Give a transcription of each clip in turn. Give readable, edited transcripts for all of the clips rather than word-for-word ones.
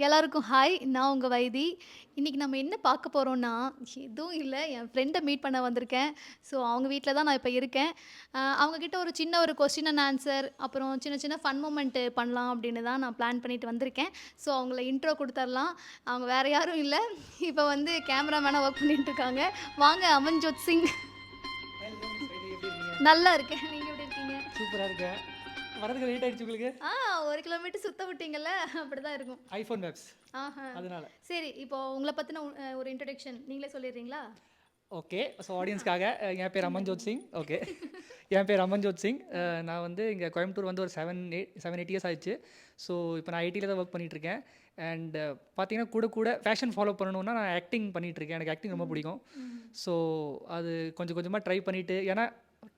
எல்லாருக்கும் ஹாய். நான் உங்க வைதி. இன்னைக்கு நம்ம என்ன பார்க்க போறோம்னா, எதுவும் இல்ல. என் ஃப்ரெண்ட மீட் பண்ண வந்திருக்கேன். ஸோ அவங்க வீட்ல தான் நான் இப்ப இருக்கேன். அவங்க கிட்ட ஒரு சின்ன ஒரு கொஸ்டின் அண்ட் ஆன்சர், அப்புறம் சின்ன சின்ன ஃபன் மொமெண்ட் பண்ணலாம் அப்படின்னு தான் நான் பிளான் பண்ணிட்டு வந்திருக்கேன். ஸோ அவங்கள இன்ட்ரோ குடுத்தரலாம். அவங்க வேற யாரும் இல்ல. இப்ப வந்து கேமராமேனா ஒர்க் பண்ணிட்டு இருக்காங்க. வாங்க அமன்ஜோத் சிங். ஹலோ மிஸ் வைதேகி, எப்படி இருக்கீங்க? நல்லா இருக்கேன். நீங்க எப்படி இருக்கீங்க? சூப்பரா இருக்கேன். வரதுக்கு லேட் ஆயிடுச்சு உங்களுக்கு? ஆ 1 கிலோமீட்டர் சுத்த விட்டீங்கல்ல, அப்படிதான் இருக்கும். ஐஃபோன் மேப்ஸ் ஆஹா. அதனால. சரி, இப்போ உங்கள பத்தின ஒரு இன்ட்ரோடக்ஷன் நீங்களே சொல்லிடுறீங்களா? ஓகே. ஸோ ஆடியன்ஸ்க்காக என் பேர் அமன்ஜோத் சிங். ஓகே. என் பேர் அமன்ஜோத் சிங். நான் வந்து இங்கே கோயம்புத்தூர் வந்து ஒரு 7-8 இயர்ஸ் ஆயிடுச்சு. ஸோ இப்போ நான் ஐடியில் தான் ஒர்க் பண்ணிகிட்ருக்கேன். அண்ட் பார்த்தீங்கன்னா கூட கூட ஃபேஷன் ஃபாலோ பண்ணணுன்னா நான் ஆக்டிங் பண்ணிகிட்ருக்கேன். எனக்கு ஆக்டிங் ரொம்ப பிடிக்கும். ஸோ அது கொஞ்சம் கொஞ்சமாக ட்ரை பண்ணிவிட்டு, ஏன்னா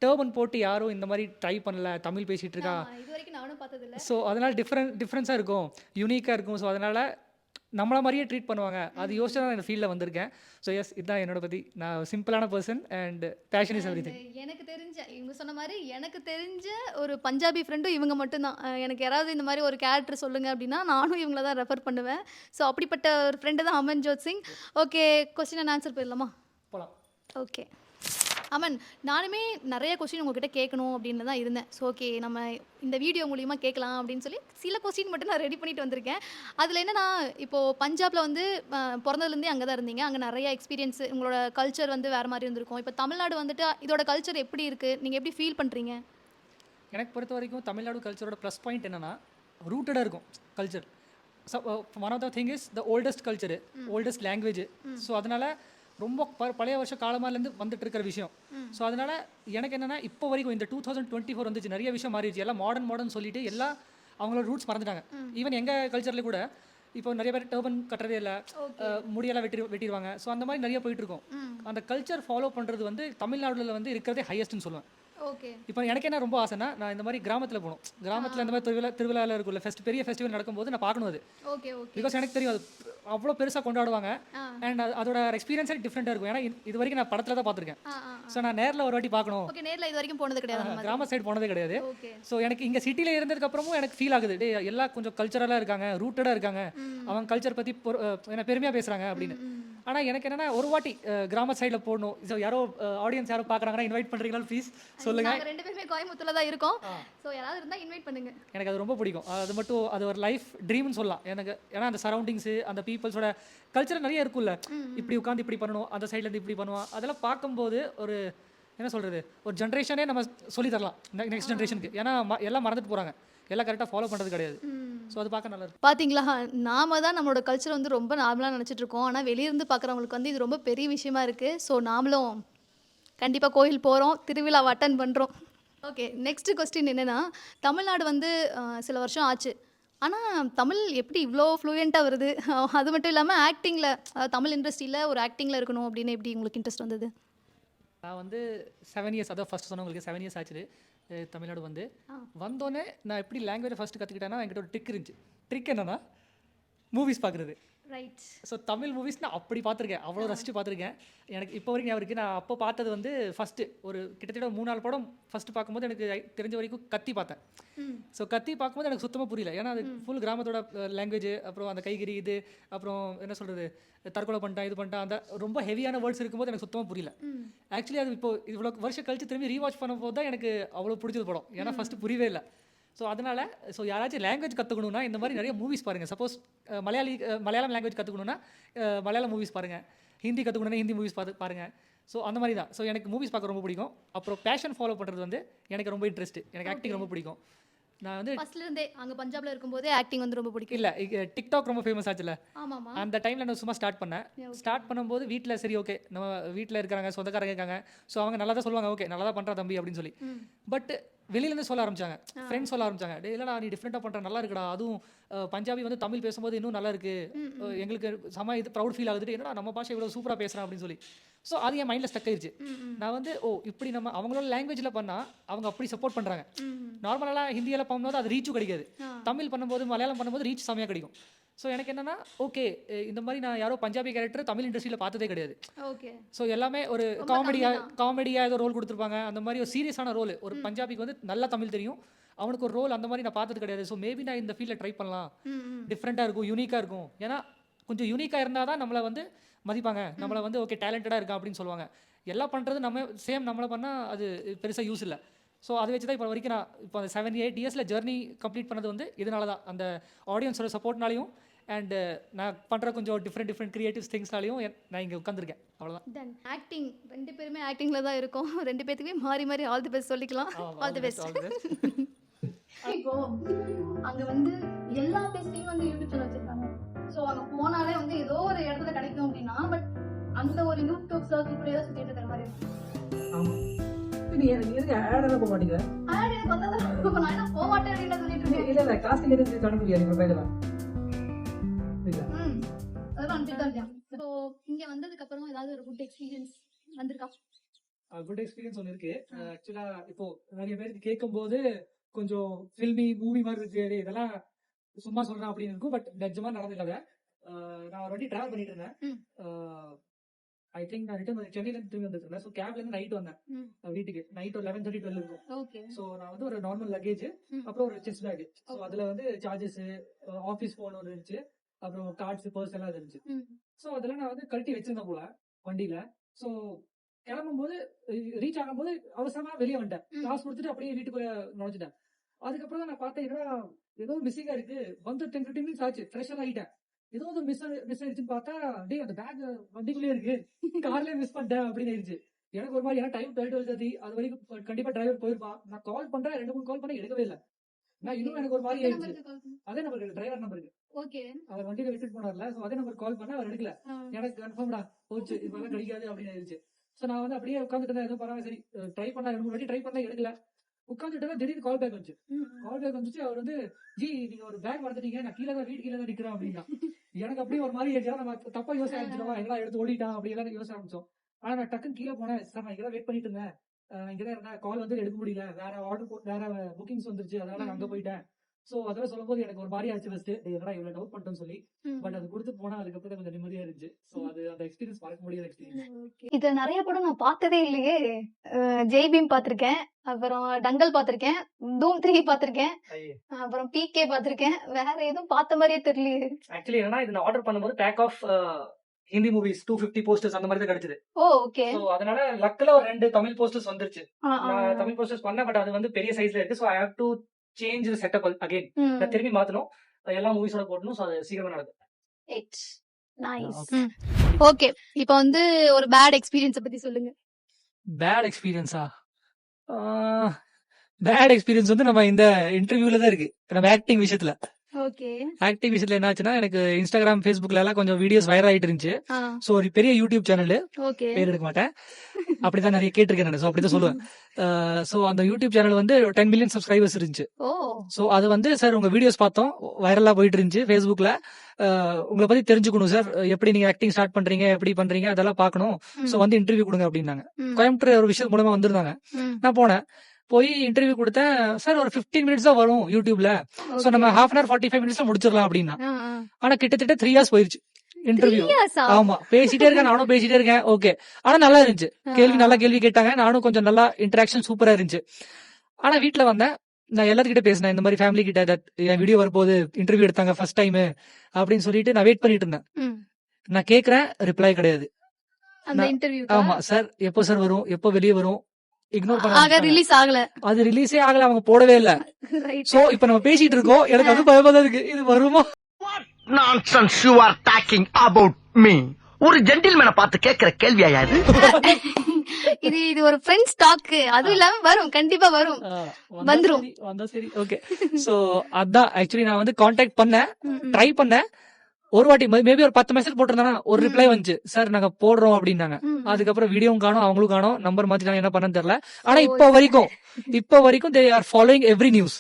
டர்பன் போட்டு யாரும் இந்த மாதிரி ட்ரை பண்ணல, தமிழ் பேசிகிட்டு இருக்கா. இதுவரைக்கும் நானும் பார்த்ததில்ல. ஸோ அதனால் டிஃப்ரென்ஸாக இருக்கும், யூனிக்காக இருக்கும். ஸோ அதனால் நம்மள மாதிரியே ட்ரீட் பண்ணுவாங்க. அது யோசிச்சு தான் இந்த ஃபீல்டில் வந்திருக்கேன். ஸோ எஸ், இதுதான் என்னோட பற்றி. நான் சிம்பிளான person and fashion is everything. எனக்கு தெரிஞ்ச இவங்க சொன்ன மாதிரி எனக்கு தெரிஞ்ச ஒரு பஞ்சாபி ஃப்ரெண்டும் இவங்க மட்டும்தான். எனக்கு யாராவது இந்த மாதிரி ஒரு கேரக்டர் சொல்லுங்க அப்படின்னா நானும் இவங்கள தான் ரெஃபர் பண்ணுவேன். ஸோ அப்படிப்பட்ட ஒரு ஃப்ரெண்டு தான் Amanjot Singh. Okay, question and answer போயிடலாமா? போகலாம். ஓகே அமன், நானுமே நிறைய கொஸ்டின் உங்ககிட்ட கேட்கணும் அப்படின்னு தான் இருந்தேன். ஸோ ஓகே, நம்ம இந்த வீடியோ மூலியமாக கேட்கலாம் அப்படின்னு சொல்லி சில கொஸ்டின் மட்டும் நான் ரெடி பண்ணிட்டு வந்திருக்கேன். அதில் என்னன்னா, இப்போது பஞ்சாபில் வந்து பிறந்ததுலேருந்தே அங்கே தான் இருந்தீங்க. அங்கே நிறைய எக்ஸ்பீரியன்ஸ், உங்களோட கல்ச்சர் வந்து வேறு மாதிரி இருந்திருக்கும். இப்போ தமிழ்நாடு வந்துட்டு இதோட கல்ச்சர் எப்படி இருக்குது, நீங்கள் எப்படி ஃபீல் பண்ணுறீங்க? எனக்கு பொறுத்த வரைக்கும் தமிழ்நாடு கல்ச்சரோட ப்ளஸ் பாயிண்ட் என்னென்னா, ரூட்டடாக இருக்கும் culture. So one of the thing is the oldest culture, oldest language. So அதனால் ரொம்ப பழைய வருஷ காலமாலேருந்து வந்துட்டு இருக்கிற விஷயம். ஸோ அதனால் எனக்கு என்னென்னா, இப்போ வரைக்கும் இந்த 2024 வந்துச்சு, நிறைய விஷயம் மாறிடுச்சு. எல்லாம் மாடர்ன் சொல்லிட்டு எல்லாம் அவங்களோட ரூட்ஸ் மறந்துட்டாங்க. ஈவன் எங்கள் கல்ச்சரில் கூட இப்போ நிறைய பேர் டர்பன் கட்டுறதே இல்லை, முடியெல்லாம் வெட்டிடுவாங்க. ஸோ அந்த மாதிரி நிறைய போயிட்டு இருக்கும். அந்த கல்ச்சர் ஃபாலோ பண்ணுறது வந்து தமிழ்நாடுல வந்து இருக்கிறதே ஹையஸ்ட்னு சொல்லுவேன். ஓகே. இப்போ எனக்கு என்ன ரொம்ப ஆசைன்னா, நான் இந்த மாதிரி கிராமத்தில் போகணும். கிராமத்தில் இந்த மாதிரி திருவிழாவில் இருக்குல்ல, பெரிய ஃபெஸ்டிவல் நடக்கும்போது நான் பார்க்கணும் அது. Okay okay. பிகாஸ் எனக்கு தெரியும் அது அவ்வளோ பெருசாக கொண்டாடுவாங்க. அண்ட் அதோட எக்ஸ்பீரியன்ஸே டிஃப்ரெண்ட்டாக இருக்கும். ஏன்னா இது வரைக்கும் நான் படத்தில் தான் பார்த்துருக்கேன். ஸோ நான் நேரில் ஒரு வாட்டி பார்க்கணும். ஓகே, நேரில் இது வரைக்கும் போனது கிடையாது, கிராம சைடு போனதே கிடையாது. ஓகே. ஸோ எனக்கு இங்கே சிட்டியில் இருந்ததுக்கப்புறமும் எனக்கு ஃபீல் ஆகுது, டே எல்லாம் கொஞ்சம் கல்ச்சரலாக இருக்காங்க, ரூட்டடாக இருக்காங்க, அவங்க கல்ச்சர் பற்றி என்ன பெருமையாக பேசுகிறாங்க அப்படின்னு. ஆனால் எனக்கு என்னென்னா, ஒரு வாட்டி கிராம சைடில் போடணும். ஸோ யாரோ ஆடியன்ஸ் யாரோ பார்க்குறாங்கன்னா இன்வைட் பண்ணுறீங்களா ப்ளீஸ் சொல்லுங்கள். நாங்கள் 2 பேருமே கோயம்புத்தூர்ல தான் இருக்கோம். ஸோ யாராவது இருந்தால் இன்வைட் பண்ணுங்க. எனக்கு அது ரொம்ப பிடிக்கும். அது மட்டும் அது ஒரு லைஃப் ட்ரீம்னு சொல்லலாம் எனக்கு. ஏன்னா அந்த சரௌண்டிங்ஸு, அந்த பீப்புள்ஸோட கல்ச்சர் நிறைய இருக்குல்ல. இப்படி உட்காந்து இப்படி பண்ணணும், அந்த சைட்லேருந்து இப்படி பண்ணுவான், அதெல்லாம் பார்க்கும்போது ஒரு என்ன சொல்கிறது, ஒரு ஜென்ரேஷனே நம்ம சொல்லி தரலாம் நெக்ஸ்ட் ஜென்ரேஷனுக்கு. ஏன்னா எல்லாம் மறந்துட்டு போகிறாங்க, எல்லாம் கரெக்டாக ஃபாலோ பண்ணுறது கிடையாது. ஸோ அது பார்க்க நல்லா இருக்கும். பார்த்தீங்களா, நாம தான் நம்மளோட கல்ச்சர் வந்து ரொம்ப நார்மலாக நினச்சிட்டு இருக்கோம். ஆனால் வெளியிருந்து பார்க்குறவங்களுக்கு வந்து இது ரொம்ப பெரிய விஷயமா இருக்குது. ஸோ நாமளும் கண்டிப்பாக கோயில் போகிறோம், திருவிழாவை அட்டன் பண்ணுறோம். ஓகே, நெக்ஸ்ட் கொஸ்டின் என்னென்னா, தமிழ்நாடு வந்து சில வருஷம் ஆச்சு. ஆனால் தமிழ் எப்படி இவ்வளோ ஃப்ளூயண்ட்டாக வருது? அது மட்டும் இல்லாமல் ஆக்டிங்கில், தமிழ் இண்டஸ்ட்ரியில் ஒரு ஆக்டிங்கில் இருக்கணும் அப்படின்னு எப்படி உங்களுக்கு இன்ட்ரெஸ்ட் வந்தது? நான் வந்து 7 இயர்ஸ், அதான் ஃபஸ்ட்டு சொன்னவங்களுக்கு 7 இயர்ஸ் ஆச்சு தமிழ்நாடு வந்தோடனே நான் எப்படி லாங்குவேஜை ஃபஸ்ட்டு கற்றுக்கிட்டேன்னா, என்கிட்ட ஒரு ட்ரிக் இருந்துச்சு. ட்ரிக் என்னென்னா, மூவிஸ் பார்க்குறது. ரைட். ஸோ தமிழ் மூவிஸ் நான் அப்படி பார்த்துருக்கேன், அவ்வளோ ரசித்து பார்த்துருக்கேன். எனக்கு இப்போ வரைக்கும் ஞாபகம் இருக்குது. நான் அப்போ பார்த்தது வந்து ஃபஸ்ட்டு ஒரு கிட்டத்தட்ட 3-4 படம் ஃபஸ்ட்டு பார்க்கும்போது எனக்கு தெரிஞ்ச வரைக்கும் கத்தி பார்த்தேன். ஸோ கத்தி பார்க்கும்போது எனக்கு சுத்தமாக புரியல. ஏன்னா அது ஃபுல் கிராமத்தோட லாங்குவேஜ், அப்புறம் அந்த கைகிரி இது, அப்புறம் என்ன சொல்கிறது, தற்கொலை பண்ணிட்டான் இது பண்ணிட்டான், அந்த ரொம்ப ஹெவியான வேர்ட்ஸ் இருக்கும்போது எனக்கு சுத்தமாக புரியல. ஆக்சுவலி அது இப்போ இவ்வளோ வருஷம் கழிச்சு திரும்பி ரீவாட்ச் பண்ணும்போது தான் எனக்கு அவ்வளோ பிடிச்சது படம். ஏன்னா ஃபஸ்ட்டு புரியவே இல்லை. ஸோ அதனால் யாராச்சும் லாங்குவேஜ் கற்றுக்கணுன்னா இந்த மாதிரி நிறைய மூவிஸ் பாருங்கள். சப்போஸ் மலையாளம் லாங்குவேஜ் கற்றுக்கணுன்னா மலையாளம் மூவிஸ் பாருங்கள், ஹிந்தி கற்றுக்கணுன்னா ஹிந்தி மூவிஸ் பாருங்கள். ஸோ அந்த மாதிரி தான். ஸோ எனக்கு மூவிஸ் பார்க்க ரொம்ப பிடிக்கும். அப்புறம் பேஷன் ஃபாலோ பண்ணுறது வந்து எனக்கு ரொம்ப இன்ட்ரெஸ்ட்டு. எனக்கு ஆக்டிங் ரொம்ப பிடிக்கும். நான் வந்து ஃபர்ஸ்ட்லேருந்தே அங்கே பஞ்சாபில் இருக்கும்போதே ஆக்டிங் வந்து ரொம்ப பிடிக்கும். இல்லை, டிக்டாக் ரொம்ப ஃபேமஸ் ஆச்சுல, ஆமாம். அந்த அந்த டைமில் நான் சும்மா ஸ்டார்ட் பண்ணேன். ஸ்டார்ட் பண்ணும்போது வீட்டில் சரி ஓகே, நம்ம வீட்டில் இருக்கிறாங்க, சொந்தக்காரங்க இருக்காங்க, ஸோ அவங்க நல்லா தான் சொல்லுவாங்க, ஓகே நல்லா தான் பண்ணுறா தம்பி அப்படின்னு சொல்லி. பட் வெளியிலேருந்து சொல்ல ஆரம்பிச்சாங்க, ஃப்ரெண்ட்ஸ் சொல்ல ஆரம்பிச்சாங்க, டே இல்லைடா நீ டிஃப்ரெண்ட்டாக பண்ணுற, நல்லா இருக்குடா, அதுவும் பஞ்சாபி வந்து தமிழ் பேசும்போது இன்னும் நல்லா இருக்குது, எங்களுக்கு இது ப்ரௌட் ஃபீல் ஆகுது, என்னடா நம்ம பாஷை இவ்வளோ சூப்பராக பேசுகிறான் அப்படின்னு சொல்லி. ஸோ அது என் மைண்டில் ஸ்டக் ஆயிடுச்சு. நான் வந்து இப்படி நம்ம அவங்களோட லாங்குவேஜில் பண்ணால் அவங்க அப்படி சப்போர்ட் பண்ணுறாங்க. நார்மலாக ஹிந்தியெல்லாம் பண்ணும்போது அது ரீச்சும் கிடைக்காது. தமிழ் பண்ணும்போது மலையாளம் பண்ணும்போது ரீச் செம்மையாக கிடைக்கும். ஸோ எனக்கு என்னன்னா ஓகே இந்த மாதிரி நான் யாரோ பஞ்சாபி கேரக்டர் தமிழ் இண்டஸ்ட்ரியில் பார்த்ததே கிடையாது. ஓகே. ஸோ எல்லாமே ஒரு காமெடியாக ஏதோ ரோல் கொடுத்துருப்பாங்க. அந்த மாதிரி ஒரு சீரியஸான ரோல் ஒரு பஞ்சாபிக்கு வந்து நல்லா தமிழ் தெரியும், அவனுக்கு ஒரு ரோல் அந்த மாதிரி நான் பார்த்தது கிடையாது. ஸோ மேபி நான் இந்த ஃபீல்டில் ட்ரை பண்ணலாம், டிஃப்ரெண்ட்டாக இருக்கும், யூனிக்காக இருக்கும். ஏன்னா கொஞ்சம் யூனிக்காக இருந்தால் தான் நம்மளை வந்து மதிப்பாங்க, நம்மளை வந்து ஓகே டேலண்டடாக இருக்கா அப்படின்னு சொல்லுவாங்க. எல்லாம் பண்ணுறது நம்ம சேம் நம்மளை பண்ணால் அது பெருசாக யூஸ் இல்லை. ஸோ அதை வச்சு தான் இப்போ வரைக்கும் நான் இப்போ அந்த 7-8 இயர்ஸில் ஜர்னி கம்ப்ளீட் பண்ணது வந்து இதனால தான், அந்த ஆடியன்ஸோட சப்போர்ட்னாலையும் அண்டு நான் பண்ணுற கொஞ்சம் டிஃப்ரெண்ட் கிரியேட்டிவ் திங்ஸ்னாலையும் நான் இங்கே உட்காந்துருக்கேன். அவ்வளோதான். தென் ஆக்டிங் 2 பேருமே ஆக்டிங்கில் தான் இருக்கோம். 2 பேத்துக்குமே மாறி ஆல் தி பெஸ்ட் சொல்லிக்கலாம். All the best. இப்போ அங்க வந்து எல்லா பெஸ்ட்டையும் வந்து யூடியூப் சேனல் வச்சிருக்காங்க. ஸோ அங்க போனாலே வந்து ஏதோ ஒரு இடத்துல கிடைக்கும் அப்படின்னா, பட் அந்த ஒரு யூடியூப் சர்க்கிள்குள்ளேயே தான் சுற்றிட்டு இருக்கிற மாதிரி இருக்கு. நீ எனக்கு ஆட் எல்லாம் போக மாட்டீங்க. ஆட் எனக்கு வந்தா நான் என்ன போக மாட்டேன் அப்படின்னு சொல்லிட்டு இருக்கேன். இல்லை காஸ்டிங் எதுவும் தொடங்க முடியாது மொபைலில் தான். அதெல்லாம் அனுப்பிட்டு தான் இருக்கேன். ஸோ இங்கே வந்ததுக்கு அப்புறம் ஏதாவது ஒரு குட் எக்ஸ்பீரியன்ஸ் வந்திருக்கா? குட் எக்ஸ்பீரியன்ஸ் ஒன்று இருக்கு. ஆக்சுவலா இப்போ நிறைய பேருக்கு கேட்கும்போது கொஞ்சம் ஃபில்மி மூவி மாதிரி இருக்கு, இதெல்லாம் சும்மா சொல்றேன் அப்படின்னு இருக்கும். பட் நிஜமா நடந்துக்காத. நான் ஒரு வாட்டி டிராவல் பண்ணிட்டு இருந்தேன். ஐ திங்க் நான் ரிட்டர்ன் சென்னையில இருந்து திரும்பி வந்துருந்தேன். ஸோ கேப்ல இருந்து நைட் வந்தேன் வீட்டுக்கு. நைட் ஒரு 11:30-12 இருக்கும். ஓகே. ஸோ நான் வந்து ஒரு நார்மல் லக்கேஜ், அப்புறம் ஒரு செஸ்ட் பேக். ஸோ அதுல வந்து சார்ஜஸ், ஆஃபீஸ் போன் ஒன்று இருந்துச்சு, அப்புறம் கார்ட்ஸ், பர்ஸ் எல்லாம் இருந்துச்சு. ஸோ அதெல்லாம் நான் வந்து கழட்டி வச்சிருந்தேன் போல வண்டியில. ஸோ கிளம்பும் போது ரீச் ஆகும் போது அவசரமா வெளியே வந்துட்டேன். காசு கொடுத்துட்டு அப்படியே வீட்டுக்குள்ள நுழைச்சிட்டேன். அதுக்கப்புறம் தான் நான் பார்த்தேன், என்னடா ஏதோ மிஸ்ஸிங்கா இருக்கு. வந்து 10-15 மினிட்ஸ் ஆச்சு, ஃப்ரெஷ்ஷா ஆகிட்டேன். ஏதோ ஒரு மிஸ் ஆயிடுச்சுன்னு பார்த்தா டே அந்த பேக் வண்டிக்குள்ளே இருக்கு, கார்லயே மிஸ் பண்ணிட்டேன் அப்படின்னு ஆயிடுச்சு. எனக்கு ஒரு மாதிரி, ஏன்னா டைம் 12:30 அது வரைக்கும் கண்டிப்பா டிரைவர் போயிருப்பான். நான் கால் பண்றேன், 2-3 கால் பண்ண எடுக்கவே இல்லை. நான் இன்னும் எனக்கு ஒரு மாதிரி ஆயிடுச்சு. அதே நம்பருக்கு டிரைவர் நம்பருக்கு ஓகே. அவர் வண்டியில விட்டுட்டு போனார்ல, ஸோ அதே நம்பர் கால் பண்ண அவர் எடுக்கல. எனக்கு கன்ஃபார்ம்டா போச்சு, இதெல்லாம் கிடைக்காது அப்படின்னு ஆயிடுச்சு. ஸோ நான் வந்து அப்படியே உட்காந்துட்டு எதுவும் பரவாயில்ல, சரி ட்ரை பண்ணா 2-3 வாட்டி ட்ரை பண்ணா எடுக்கல. உட்காந்துட்டு திடீர்னு கால் பேக் வந்துச்சு. கால் பேக் வந்துச்சு. அவர் வந்து ஜி நீங்க ஒரு பேக் மறந்துட்டீங்க, நான் கீழே தான் வீட்டு கீழே தான் நிக்கிறேன் அப்படின்னா. எனக்கு அப்படியே ஒரு மாதிரி ஆயிடுச்சு. நம்ம தப்பா யோசிக்க ஆரம்பிச்சிடவா, எல்லாம் எடுத்து ஓடிட்டான் அப்படி எல்லாம் யோசிக்க ஆரம்பிச்சோம். ஆனா நான் டக்குன்னு கீழே போனேன். சார் நான் இங்கதான் வெயிட் பண்ணிட்டு இருந்தேன், இங்கதான் இருந்தேன், கால் வந்து எடுக்க முடியல, வேற ஆர்டர் வேற புக்கிங்ஸ் வந்துருச்சு, அதனால நான் அங்க போயிட்டேன். சோ அதெல்லாம் சொல்லும் போது எனக்கு ஒரு மாதிரி ஆச்சு ஃபர்ஸ்ட், என்னடா இவ்வளவு டவுட் பண்ணிட்டோம்னு சொல்லி. பட் அது கொடுத்து போனா அதுக்கப்புறம் கொஞ்சம் நிம்மதியா இருந்துச்சு. சோ அது அந்த எக்ஸ்பீரியன்ஸ் மறக்க முடியாத எக்ஸ்பீரியன்ஸ். இது நிறைய படம் நான் பார்த்ததே இல்லையே. ஜெய் பீம் பாத்திருக்கேன், அப்புறம் டங்கல் பாத்திருக்கேன், தூம் 3 பாத்திருக்கேன், அப்புறம் பிகே பாத்திருக்கேன். வேற எதுவும் பார்த்த மாதிரியே தெரியலையே. ஆக்சுவலி என்னன்னா இது நான் ஆர்டர் பண்ணும்போது pack of Hindi movies 250 posters அந்த மாதிரி தான் கிடைச்சது. ஓ ஓகே. சோ அதனால லக்ல ஒரு 2 தமிழ் போஸ்டர்ஸ் வந்துருச்சு. நான் தமிழ் போஸ்டர்ஸ் பண்ணேன், பட் அது வந்து பெரிய சைஸ்ல இருக்கு. So I have to change the setup again. நான் திரும்பி மாத்தணும், எல்லா மூவிஸோட போடணும். சோ அது சீக்கிரமா நடக்கும். It's nice. ஓகே, இப்போ வந்து ஒரு பேட் எக்ஸ்பீரியன்ஸ் பத்தி சொல்லுங்க. பேட் எக்ஸ்பீரியன்ஸா? பேட் எக்ஸ்பீரியன்ஸ் வந்து நம்ம இந்த இன்டர்வியூல தான் இருக்கு, நம்ம ஆக்டிங் விஷயத்துல. ஓகே. ஆக்டிங் விஷயத்துல என்ன ஆச்சுன்னா, எனக்கு இன்ஸ்டாகிராம், ஃபேஸ்புக்ல எல்லாம் கொஞ்சம் வீடியோஸ் வைரல் ஆயிட்டு இருந்துச்சு. சோ ஒரு பெரிய யூடியூப் சேனல், ஓகே, பேர் எடுக்க மாட்டேன், அப்படிதான் நிறைய கேட்டிருக்கேன் நான். சோ அப்படிதான் சொல்லுவேன். சோ அந்த யூடியூப் சேனல் வந்து 10 மில்லியன் சப்ஸ்கிரைபர்ஸ் இருந்துச்சு. சோ அது வந்து சார் உங்க வீடியோஸ் பார்த்தோம், வைரலா போயிட்டு இருந்துச்சு ஃபேஸ்புக்ல, உங்களை பத்தி தெரிஞ்சுக்கணும் சார், எப்படி நீங்க ஆக்டிங் ஸ்டார்ட் பண்றீங்க, எப்படி பண்றீங்க, அதெல்லாம் பாக்கணும். சோ வந்து இன்டர்வியூ கொடுங்க அப்படின்னாங்க. கோயம்புத்தூர் ஒரு விஷயம் மூலமா வந்திருந்தாங்க. நான் போனேன், போய் இன்டர்வியூ கொடுத்தேன். சார் ஒரு 15 மினிட்ஸ் தான் வரும் யூடியூப்ல, சோ நம்ம ½ hour 45 மினிட்ஸ்ல முடிச்சிடலாம் அப்படின்னா. ஆனா கிட்டத்தட்ட 3 hours போயிருச்சு இன்டர்வியூ. ஆமா, பேசிட்டே இருக்கேன், நானும் பேசிட்டே இருக்கேன். ஓகே, ஆனா நல்லா இருந்துச்சு, நல்லா கேள்வி கேட்டாங்க, நானும் கொஞ்சம் நல்லா இன்டராக்ஷன் சூப்பரா இருந்துச்சு. ஆனா வீட்டுல வந்தேன், நான் எல்லாத்துக்கிட்ட பேசினேன், இந்த மாதிரி ஃபேமிலி கிட்ட என் வீடியோ வரப்போகுது, இன்டர்வியூ எடுத்தாங்க ஃபர்ஸ்ட் டைம் அப்படின்னு சொல்லிட்டு நான் வெயிட் பண்ணிட்டு இருந்தேன். நான் கேக்குறேன், ரிப்ளை கிடையாது. ஆமா சார், எப்போ சார் வரும், எப்போ வெளியே வரும், இக்னோர் பண்ணாங்க. ரிலீஸ் ஆகல, அது ரிலீஸே ஆகல, அவங்க போடவே இல்ல. சோ இப்போ நம்ம பேசிட்டு இருக்கோம், எனக்கு அது பயமா தான் இருக்கு, இது வருமா? Nonsense you are talking about me. ஒரு ஜென்டில்மேனை பார்த்து கேக்குற கேள்வியா இது? இது ஒரு ஃப்ரெண்ட்ஸ் டாக், அதுவும் இல்லாம வரும், கண்டிப்பா வரும், வந்துரும், வந்தா சரி. ஓகே, சோ அதான் ஆக்சுவலி நான் வந்து கான்டாக்ட் பண்ணேன், ட்ரை பண்ணேன். ஒரு வாட்டி மேபி ஒரு 10 மெசேஜ் போட்டிருந்தாங்க, ஒரு ரிப்ளை வந்துச்சு, சார் நாங்க போடுறோம் அப்படின்னாங்க. அதுக்கப்புறம் வீடியோவும் காணும், அவங்களும் காணும், நம்பர் மாத்திட்டாங்க, என்ன பண்ணன்னு தெரியல. ஆனா இப்போ வரைக்கும் they are following every news.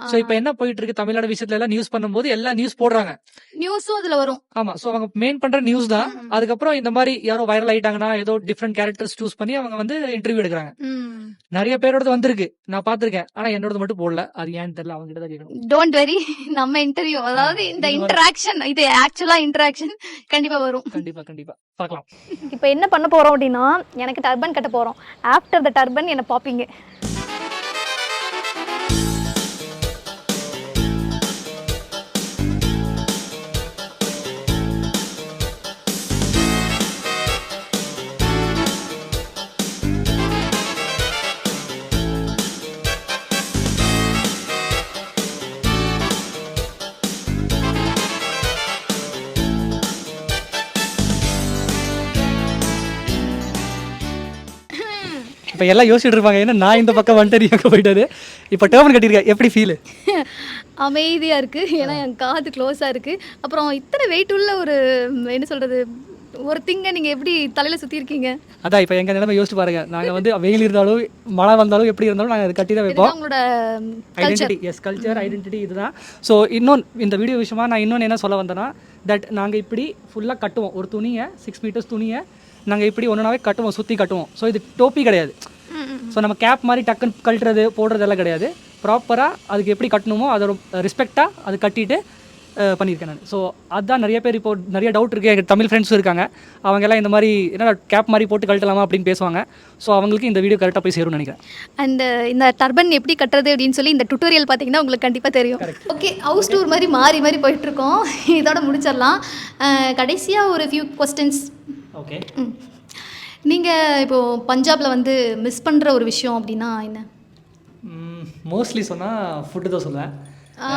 So இப்போ என்ன போயிட்டு இருக்கு தமிழ்நாடு விஷயத்துல எல்லாம் நியூஸ் பண்ணும்போது எல்லா நியூஸ் போடுறாங்க, நியூஸும் அதுல வரும். ஆமா. சோ அவங்க மெயின் பண்ற நியூஸ் தான். அதுக்கப்புறம் இந்த மாதிரி யாரோ வைரல் ஆயிட்டாங்கன்னா ஏதோ டிஃப்ரெண்ட் கேரக்டர்ஸ் சூஸ் பண்ணி அவங்க வந்து இன்டர்வியூ எடுக்கிறாங்க. நிறைய பேரோட வந்திருக்கு, நான் பாத்திருக்கேன். ஆனா என்னோட மட்டும் போடல, அது ஏன்னு தெரியல, அவங்க கிட்ட தான் கேட்கணும். டோன்ட் வெரி, நம்ம இன்டர்வியூ, அதாவது இந்த இன்டராக்ஷன், இது ஆக்சுவலா இன்டராக்ஷன் கண்டிப்பா வரும். கண்டிப்பா பார்க்கலாம். இப்போ என்ன பண்ண போறோம் அப்படின்னா, எனக்கு டர்பன் கட்ட போறோம். ஆஃப்டர் த டர்பன் என்ன பாப்பீங்க. இப்போ எல்லாம் யோசிச்சுட்டு இருப்பாங்க, ஏன்னா நான் இந்த பக்கம் வந்துட்டு அங்கே போயிட்டாரு. இப்போ டர்பன் கட்டியிருக்கேன், எப்படி ஃபீல்? அமைதியாக இருக்குது, ஏன்னா என் காது க்ளோஸாக இருக்குது. அப்புறம் இத்தனை வெயிட் உள்ள ஒரு என்ன சொல்கிறது ஒரு திங்கை நீங்கள் எப்படி தலையில் சுற்றிருக்கீங்க. அதான் இப்போ எங்கள் நிலைமை யோசிச்சு பாருங்க, நாங்கள் வந்து வெயில் இருந்தாலும் மழை வந்தாலும் எப்படி இருந்தாலும் நாங்கள் அதை கட்டி தான் வைப்போம். உங்களோட ஐடென்டிட்டி, எஸ், கல்ச்சர் ஐடென்டிட்டி இதுதான். ஸோ இந்த வீடியோ விஷயமா நான் இன்னொன்று என்ன சொல்ல வந்தேன்னா, தட் நாங்கள் இப்படி ஃபுல்லாக கட்டுவோம், ஒரு துணியை 6 மீட்டர்ஸ் துணியை நாங்கள் இப்படி ஒன்றுனாவே கட்டுவோம், சுற்றி கட்டுவோம். ஸோ இது டோப்பி கிடையாது. ஸோ நம்ம கேப் மாதிரி டக்குன்னு கழட்டுறது போடுறதெல்லாம் கிடையாது. ப்ராப்பராக அதுக்கு எப்படி கட்டணுமோ அதை ரெஸ்பெக்டாக அது கட்டிட்டு பண்ணியிருக்கேன் நான். ஸோ அதுதான் நிறைய பேர் இப்போ நிறைய டவுட் இருக்குது. எங்கள் தமிழ் ஃப்ரெண்ட்ஸும் இருக்காங்க, அவங்க எல்லாம் இந்த மாதிரி என்ன கேப் மாதிரி போட்டு கழட்டலாமா அப்படின்னு பேசுவாங்க. ஸோ அவங்களுக்கு இந்த வீடியோ கரெக்டாக போய் சேரும்னு நினைக்கிறேன். அண்ட் இந்த டர்பன் எப்படி கட்டுறது அப்படின்னு சொல்லி இந்த டுட்டோரியல் பார்த்தீங்கன்னா உங்களுக்கு கண்டிப்பாக தெரியும். ஓகே, ஹவுஸ் டூர் மாதிரி மாறி போயிட்டுருக்கோம். இதோட முடிச்சிடலாம். கடைசியாக ஒரு ஃபியூ கொஸ்டின்ஸ். ஓகே, நீங்கள் இப்போது பஞ்சாபில் வந்து மிஸ் பண்ணுற ஒரு விஷயம் அப்படின்னா என்ன? மோஸ்ட்லி சொன்னால் ஃபுட்டு தான் சொல்லுவேன்.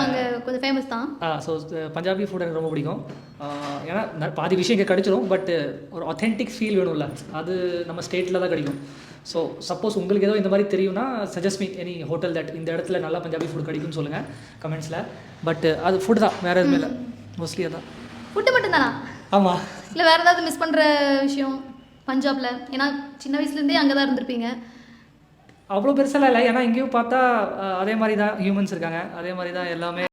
அங்கே கொஞ்சம் ஃபேமஸ் தான். ஸோ பஞ்சாபி ஃபுட் எனக்கு ரொம்ப பிடிக்கும். ஏன்னா பாதி விஷயம் இங்கே கிடைச்சிடும், பட் ஒரு ஆத்தென்டிக் ஃபீல் வேணும்ல, அது நம்ம ஸ்டேட்டில் தான் கிடைக்கும். ஸோ சப்போஸ் உங்களுக்கு ஏதோ இந்த மாதிரி தெரியும்னா suggest me any hotel that இந்த இடத்துல நல்லா பஞ்சாபி ஃபுட் கிடைக்கும்னு சொல்லுங்கள் கமெண்ட்ஸில். பட் அது ஃபுட் தான், வேறு எதுவுமே இல்லை, மோஸ்ட்லி அதான். ஃபுட்டு மட்டும்தானா? ஆமாம். இல்லை வேறு ஏதாவது மிஸ் பண்ணுற விஷயம் பஞ்சாபில்? ஏன்னா சின்ன வயசுலேருந்தே அங்கே தான் இருந்திருப்பீங்க. அவ்வளோ பெருசெல்லாம் இல்லை, ஏன்னா இங்கேயும் பார்த்தா அதே மாதிரி தான் ஹியூமன்ஸ் இருக்காங்க, அதே மாதிரி தான் எல்லாமே.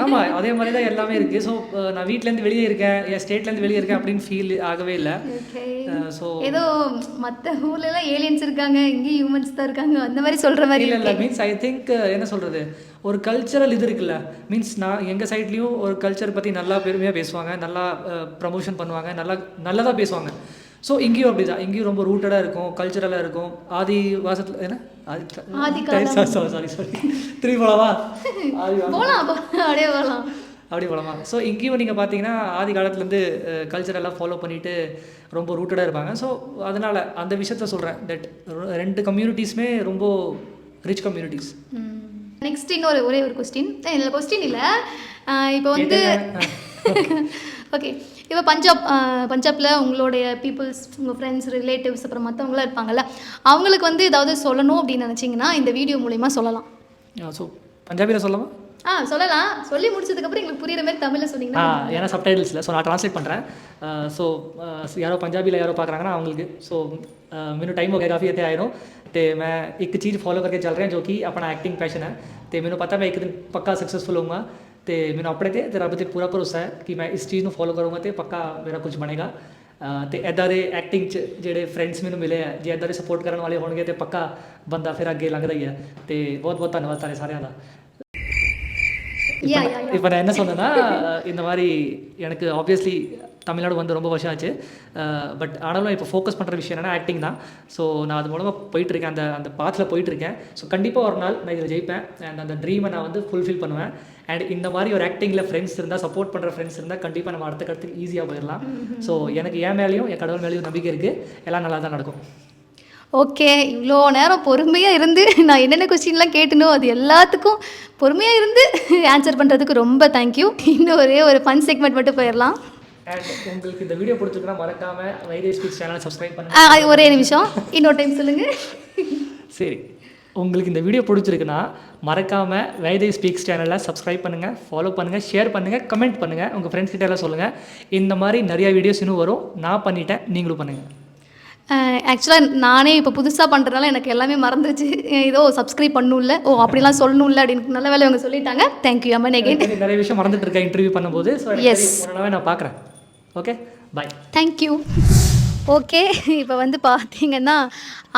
ஆமாம், அதே மாதிரி தான் எல்லாமே இருக்குது. ஸோ நான் வீட்டிலேருந்து வெளியே இருக்கேன், என் ஸ்டேட்லேருந்து வெளியே இருக்கேன் அப்படின்னு ஃபீல் ஆகவே இல்லை. ஸோ ஏதோ மற்ற ஊர்லலாம் ஏலியன்ஸ் இருக்காங்க, இங்கேயும் ஹியூமன்ஸ் தான் இருக்காங்க அந்த மாதிரி சொல்கிற மாதிரி இல்லை. மீன்ஸ் ஐ திங்க் என்ன சொல்கிறது, ஒரு கல்ச்சரல் இது இருக்குல்ல. மீன்ஸ் நான் எங்கள் சைட்லேயும் ஒரு கல்ச்சர் பற்றி நல்லா பெருமையாக பேசுவாங்க, நல்லா ப்ரமோஷன் பண்ணுவாங்க, நல்லதாக பேசுவாங்க. ஸோ இங்கேயும் அப்படி தான், இங்கேயும் ரொம்ப ரூட்டடாக இருக்கும், கல்ச்சரலாக இருக்கும். ஆதி வாசத்தில் என்ன சாரி திரும்பி போகலாமா? அப்படி போகலாமா? ஸோ இங்கேயும் நீங்கள் பார்த்தீங்கன்னா ஆதி காலத்துலேருந்து கல்ச்சரெல்லாம் ஃபாலோ பண்ணிவிட்டு ரொம்ப ரூட்டடாக இருப்பாங்க. ஸோ அதனால் அந்த விஷயத்த சொல்கிறேன், தட் 2 கம்யூனிட்டிஸுமே ரொம்ப ரிச் கம்யூனிட்டிஸ். நெக்ஸ்ட் இன்னொரு ஒரே ஒரு கொஸ்டின், இல்லை கொஸ்டின் இல்லை, இப்போ வந்து ஓகே, இப்போ பஞ்சாபில் உங்களுடைய பீப்புள்ஸ், உங்கள் ஃப்ரெண்ட்ஸ், ரிலேட்டிவ்ஸ், அப்புறம் மற்றவங்களாம் இருப்பாங்கல்ல, அவங்களுக்கு வந்து ஏதாவது சொல்லணும் அப்படின்னு நினச்சிங்கன்னா இந்த வீடியோ மூலிமா சொல்லலாம். ஸோ பஞ்சாபியில் சொல்லலாமா? சொல்லலாம். சொல்லி முடிச்சதுக்கப்புறம் எங்களுக்கு புரியுற மாதிரி தமிழில் சொன்னீங்கன்னா. ஏன்னா சப்டைட்டில்ஸில், ஸோ நான் ட்ரான்ஸ்லேட் பண்ணுறேன். ஸோ यारो पंजाबी यारो पाकरांगा ना அவங்களுக்கு. ஸோ ਮੈਨੂੰ टाइम हो गया काफ़ी इतने आए नो, तो मैं एक चीज़ फॉलो करके चल रहा जो कि अपना एक्टिंग पैशन है, तो मैंने पता मैं एक दिन पक्का सक्सेसफुल होऊंगा, तो मैंने अपने ते रब ते पूरा भरोसा है कि मैं इस चीज़ को फॉलो करूँगा तो पक्का मेरा कुछ बनेगा। तो इदा दे एक्टिंग जेडे फ्रेंड्स मैंने मिले हैं, जे इदा दे सपोर्ट करने वाले होंगे तो पक्का बंदा फिर अगे लंघदा ही है। तो बहुत बहुत धन्यवाद सारे सारे का। இப்போ நான் என்ன சொன்னேன்னா, இந்த மாதிரி எனக்கு ஆப்வியஸ்லி தமிழ்நாடு வந்து ரொம்ப வருஷம் ஆச்சு, பட் ஆனாலும் இப்போ ஃபோக்கஸ் பண்ணுற விஷயம் என்னென்னா ஆக்டிங் தான். ஸோ நான் அது மூலமாக போயிட்டுருக்கேன், அந்த பாத்தில் போயிட்டுருக்கேன். ஸோ கண்டிப்பாக ஒரு நாள் நான் இதில் ஜெயிப்பேன், அண்ட் அந்த ட்ரீமை நான் வந்து ஃபுல்ஃபில் பண்ணுவேன். அண்ட் இந்த மாதிரி ஒரு ஆக்டிங்கில் ஃப்ரெண்ட்ஸ் இருந்தால், சப்போர்ட் பண்ணுற ஃப்ரெண்ட்ஸ் இருந்தால் கண்டிப்பாக நம்ம அடுத்த கட்டத்துக்கு ஈஸியாக போயிடலாம். ஸோ எனக்கு என் மேலேயும் என் கடவுள் மேலேயும் நம்பிக்கை இருக்குது, எல்லாம் நல்லா தான் நடக்கும். ஓகே, இவ்வளோ நேரம் பொறுமையாக இருந்து நான் என்னென்ன கொஸ்டின்லாம் கேட்டனோ அது எல்லாத்துக்கும் பொறுமையாக இருந்து ஆன்சர் பண்ணுறதுக்கு ரொம்ப தேங்க்யூ. இன்னும் ஒரே ஒரு ஃபன் செக்மெண்ட் மட்டும் போயிடலாம். அண்ட் உங்களுக்கு இந்த வீடியோ பிடிச்சிருக்குன்னா மறக்காமல் வைதேஷ் ஸ்பீச் சேனலை சப்ஸ்கிரைப் பண்ணுங்கள். ஒரே நிமிஷம், இன்னொரு டைம் சொல்லுங்கள். சரி, உங்களுக்கு இந்த வீடியோ பிடிச்சிருக்குன்னா மறக்காமல் வைதை ஸ்பீக்ஸ் சேனலை சப்ஸ்கிரைப் பண்ணுங்கள், ஃபாலோ பண்ணுங்கள், ஷேர் பண்ணுங்கள், கமெண்ட் பண்ணுங்கள். உங்கள் ஃப்ரெண்ட்ஸ் கிட்ட எல்லாம் சொல்லுங்கள். இந்த மாதிரி நிறையா வீடியோஸ் இன்னும் வரும். நான் பண்ணிட்டேன், நீங்களும் பண்ணுங்கள். ஆக்சுவலாக நானே இப்போ புதுசாக பண்ணுறதுனால எனக்கு எல்லாமே மறந்துருச்சு. ஏதோ சப்ஸ்கிரைப் பண்ணணும்ல, ஓ அப்படிலாம் சொல்லணும்ல அப்படின்னு நல்ல வேலை அவங்க சொல்லிட்டாங்க. தேங்க்யூ அம்மன் அகைன். நிறைய விஷயம் மறந்துட்டு இருக்கேன் இன்டர்வியூ பண்ணும்போது. So Yes. நான் பார்க்குறேன். ஓகே, பாய். தேங்க்யூ. ஓகே, இப்போ வந்து பார்த்தீங்கன்னா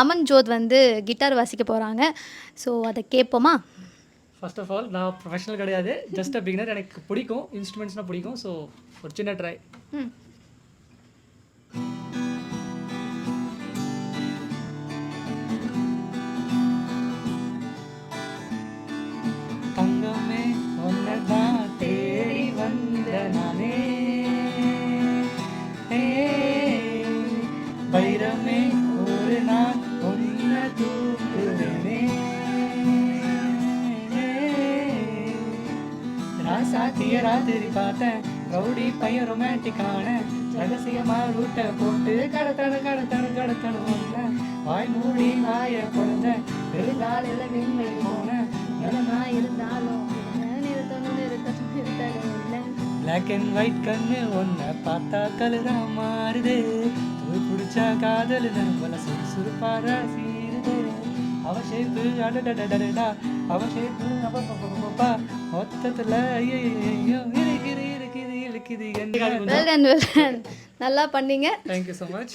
அமன் ஜோத் வந்து கிட்டார் வாசிக்க போகிறாங்க. ஸோ அதை கேட்போமா? ஃபர்ஸ்ட் ஆஃப் ஆல் நான் ப்ரொஃபஷனல் கிடையாது, ஜஸ்ட் அ பிகினர். எனக்கு பிடிக்கும், இன்ஸ்ட்ருமெண்ட்ஸ்னால் பிடிக்கும். ஸோ ஒரு சின்ன ட்ரை. தங்கமே ஒன்னதான் தேடி வந்த நானே, வைரமே ஒரு நாள் ஒன்ன தூக்குவேனே, ராசாத்திய ராத்திரி பார்த்தேன், ரவுடி பையன் ரொமான்டிக்கான ரகசியமா ரூட்டை போட்டு கடத்தணு கடத்தணு கடத்தணு வந்த வாய் மூடி வாய குழந்த பெருங்காலில் விண்மை போன இருந்தாலும் பிளாக் அண்ட் ஒயிட் கண்ணு ஒன்ன பார்த்தா கலரா மாறுது, தூள் பிடிச்சா காதல் நம்மள சுறுசுறுப்பாரா சீருது, அவ ஷேப்பு அடடடடடா, அவ ஷேப்பு அப்பா மொத்தத்துல ஐயோ இருக்குது இருக்குது இருக்குது. Well done, well done. நல்லா பண்ணீங்க. Thank you so much.